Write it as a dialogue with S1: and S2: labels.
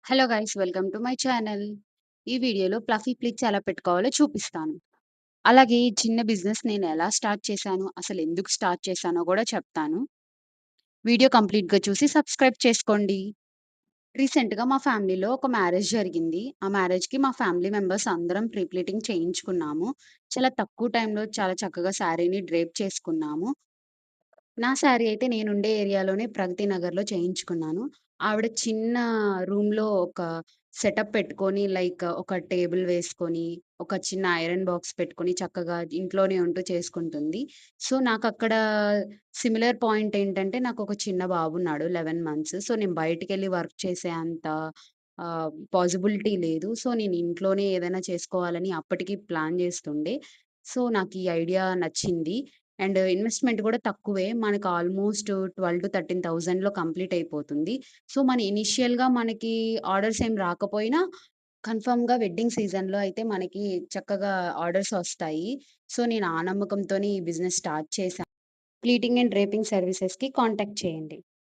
S1: Hello guys, welcome to my channel. ఈ వీడియోలో fluffy pleats ఎలా పెట్టుకోవాలో చూపిస్తాను. అలాగే ఈ చిన్న బిజినెస్ నేను ఎలా స్టార్ట్ చేశాను, అసలు ఎందుకు స్టార్ట్ చేశానో కూడా చెప్తాను. వీడియో కంప్లీట్‌గా చూసి సబ్స్క్రైబ్ చేసుకోండి. రీసెంట్‌గా మా ఫ్యామిలీలో ఒక మ్యారేజ్ జరిగింది. ఆ మ్యారేజ్‌కి మా ఫ్యామిలీ మెంబర్స్ అందరం ప్రీ ప్లీటింగ్ చేయించుకున్నాము. చాలా తక్కువ టైంలో చాలా చక్కగా శారీని డ్రేప్ చేసుకున్నాము. నా శారీ అయితే నేనుండే ఏరియాలోనే ప్రగతి నగర్‌లో చేయించుకున్నాను. ఆవిడ చిన్న రూమ్‌లో ఒక సెటప్ పెట్టుకొని ఒక టేబుల్ వేసుకొని, ఒక చిన్న ఐరన్ బాక్స్ పెట్టుకొని చక్కగా ఇంట్లోనే ఉంటూ చేసుకుంటుంది. సో, నాకక్కడ సిమిలర్ పాయింట్ ఏంటంటే నాకొక చిన్న బాబున్నాడు 11 మంత్స్. సో, నేను బయటికెళ్ళి వర్క్ చేసే అంత పాజిబిలిటీ లేదు. సో, నేను ఇంట్లోనే ఏదైనా చేసుకోవాలని అప్పటికి ప్లాన్ చేస్తుండే. సో, నాకీ ఐడియా నచ్చింది. అండ్ ఇన్వెస్ట్‌మెంట్ గూడా తక్కువే. మనకు ఆల్‌మోస్ట్ 12,000-13,000లో కంప్లీట్ అయిపోతుంది. సో, మనకి ఆర్డర్స్ ఏం రాకపోయినా కన్ఫర్మ్‌గా వెడ్డింగ్ సీజన్‌లో అయితే మనకి చక్కగా ఆర్డర్స్ ఒస్తాయి. సో, నేను ఆ నమ్మకంతోనే ఈ బిజినెస్ స్టార్ట్ చేశా. ప్లీటింగ్ అండ్ డ్రేపింగ్ సర్వీసెస్‌కి కాంటాక్ట్ చేయండి.